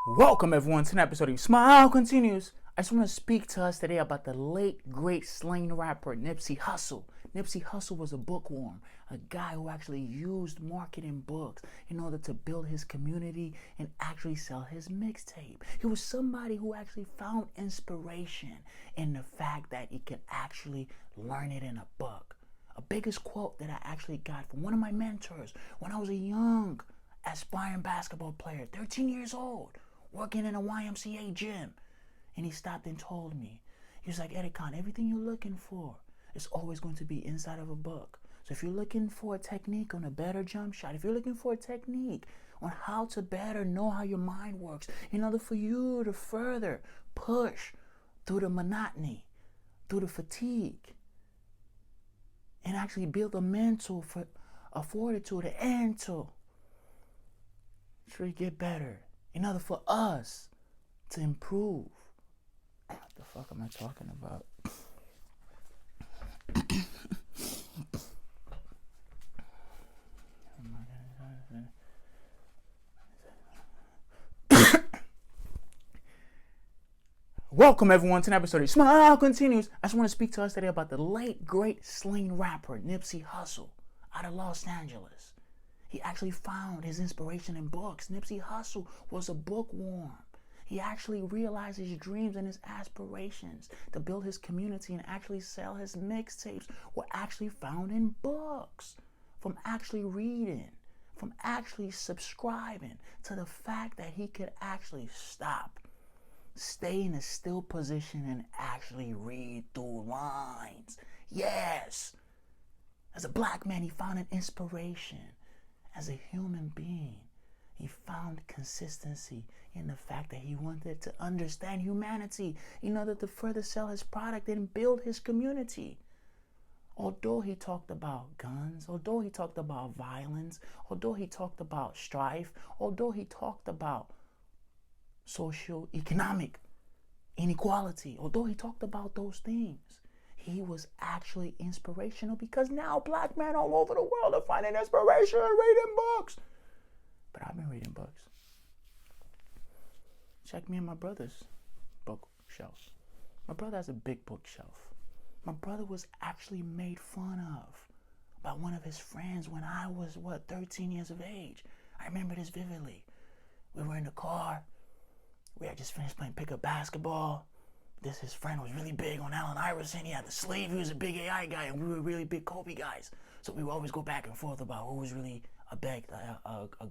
Welcome everyone to an episode of Smile Continues. I just want to speak to us today about the late great slain rapper Nipsey Hussle. Nipsey Hussle was a bookworm, a guy who actually used marketing books in order to build his community and actually sell his mixtape. He was somebody who actually found inspiration in the fact that he could actually learn it in a book. A biggest quote that I actually got from one of my mentors when I was a young aspiring basketball player, 13 years old, working in a YMCA gym. And he stopped and told me, he was like, Edicon, everything you're looking for is always going to be inside of a book. So if you're looking for a technique on a better jump shot, if you're looking for a technique on how to better know how your mind works, in order for you to further push through the monotony, through the fatigue, and actually build a mental fortitude, and to get better, in order for us to improve. What the fuck am I talking about? Welcome everyone to an episode of Smile Continues. I just want to speak to us today about the late great slain rapper Nipsey Hussle out of Los Angeles. He actually found his inspiration in books. Nipsey Hussle was a bookworm. He actually realized his dreams and his aspirations to build his community and actually sell his mixtapes were actually found in books. From actually reading, from actually subscribing to the fact that he could actually stop, stay in a still position and actually read through lines. Yes. As a black man, he found an inspiration. As a human being, he found consistency in the fact that he wanted to understand humanity in order to further sell his product and build his community. Although he talked about guns, although he talked about violence, although he talked about strife, although he talked about socio-economic inequality, although he talked about those things, he was actually inspirational, because now black men all over the world are finding inspiration in reading books. But I've been reading books. Check me and my brother's bookshelf. My brother has a big bookshelf. My brother was actually made fun of by one of his friends when I was, 13 years of age. I remember this vividly. We were in the car. We had just finished playing pickup basketball. His friend was really big on Allen Iverson. He had the sleeve. He was a big AI guy, and we were really big Kobe guys. So we would always go back and forth about who was really a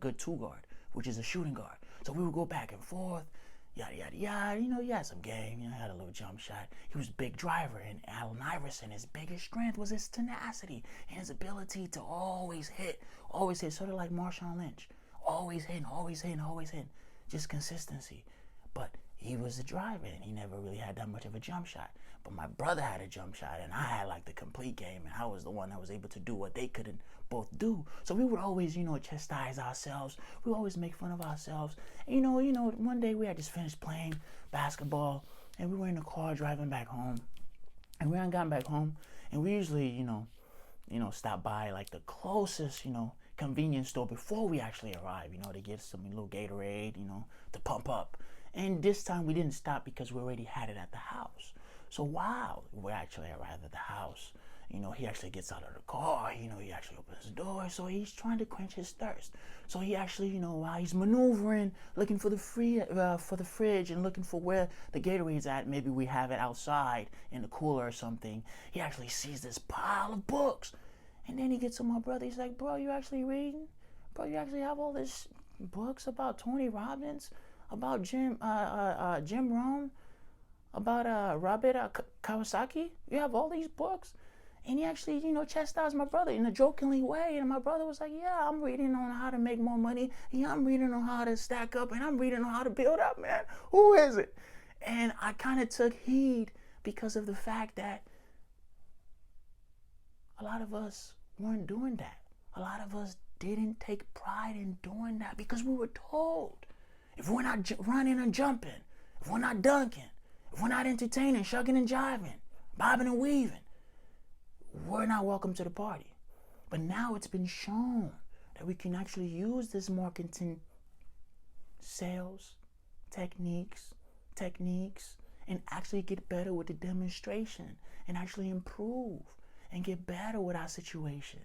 good two guard, which is a shooting guard. So we would go back and forth, yada yada yada. He had some game. He had a little jump shot. He was a big driver, and Allen Iverson, his biggest strength was his tenacity and his ability to always hit, sort of like Marshawn Lynch, always hitting, just consistency. But he was a driver, and he never really had that much of a jump shot. But my brother had a jump shot, and I had like the complete game, and I was the one that was able to do what they couldn't both do. So we would always, chastise ourselves. We would always make fun of ourselves. And, one day we had just finished playing basketball, and we were in the car driving back home. And we hadn't gotten back home, and we usually, stop by like the closest, convenience store before we actually arrive, to get some little Gatorade, to pump up. And this time we didn't stop because we already had it at the house. So while we actually arrived at the house, he actually gets out of the car, he actually opens the door. So he's trying to quench his thirst. So he actually, while he's maneuvering, looking for the fridge and looking for where the Gatorade's at, maybe we have it outside in the cooler or something, he actually sees this pile of books. And then he gets to my brother. He's like, bro, you actually reading? Bro, you actually have all these books about Tony Robbins, about Jim Rohn, about Robert Kawasaki? You have all these books? And he actually, chastised my brother in a jokingly way. And my brother was like, yeah, I'm reading on how to make more money. Yeah, I'm reading on how to stack up. And I'm reading on how to build up, man. Who is it? And I kind of took heed because of the fact that a lot of us weren't doing that. A lot of us didn't take pride in doing that because we were told, if we're not running and jumping, if we're not dunking, if we're not entertaining, shucking and jiving, bobbing and weaving, we're not welcome to the party. But now it's been shown that we can actually use this marketing, sales, techniques, and actually get better with the demonstration and actually improve and get better with our situation.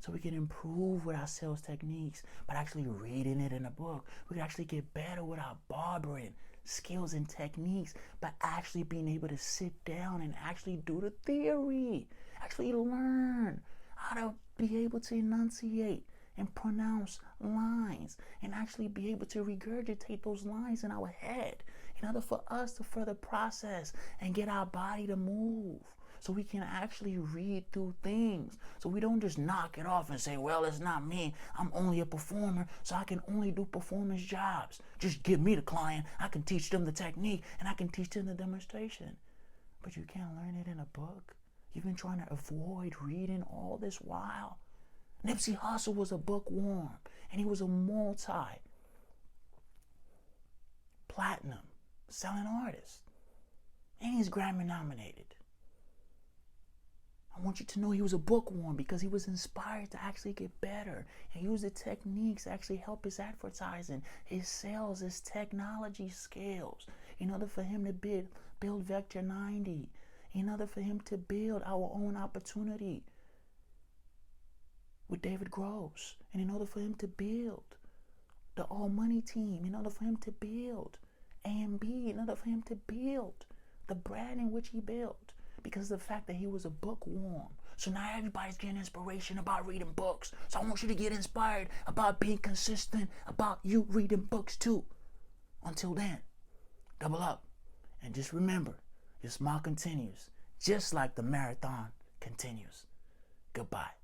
So we can improve with our sales techniques by actually reading it in a book. We can actually get better with our barbering skills and techniques by actually being able to sit down and actually do the theory, actually learn how to be able to enunciate and pronounce lines and actually be able to regurgitate those lines in our head in order for us to further process and get our body to move. So we can actually read through things. So we don't just knock it off and say, well, it's not me. I'm only a performer, so I can only do performance jobs. Just give me the client. I can teach them the technique, and I can teach them the demonstration. But you can't learn it in a book. You've been trying to avoid reading all this while. Nipsey Hussle was a bookworm, and he was a multi-platinum selling artist. And he's Grammy nominated. I want you to know he was a bookworm because he was inspired to actually get better and use the techniques to actually help his advertising, his sales, his technology skills in order for him to build Vector 90, in order for him to build our own opportunity with David Groves, and in order for him to build the All Money team, in order for him to build A&B, in order for him to build the brand in which he built. Because of the fact that he was a bookworm. So now everybody's getting inspiration about reading books. So I want you to get inspired about being consistent, about you reading books too. Until then, double up. And just remember, your smile continues, just like the marathon continues. Goodbye.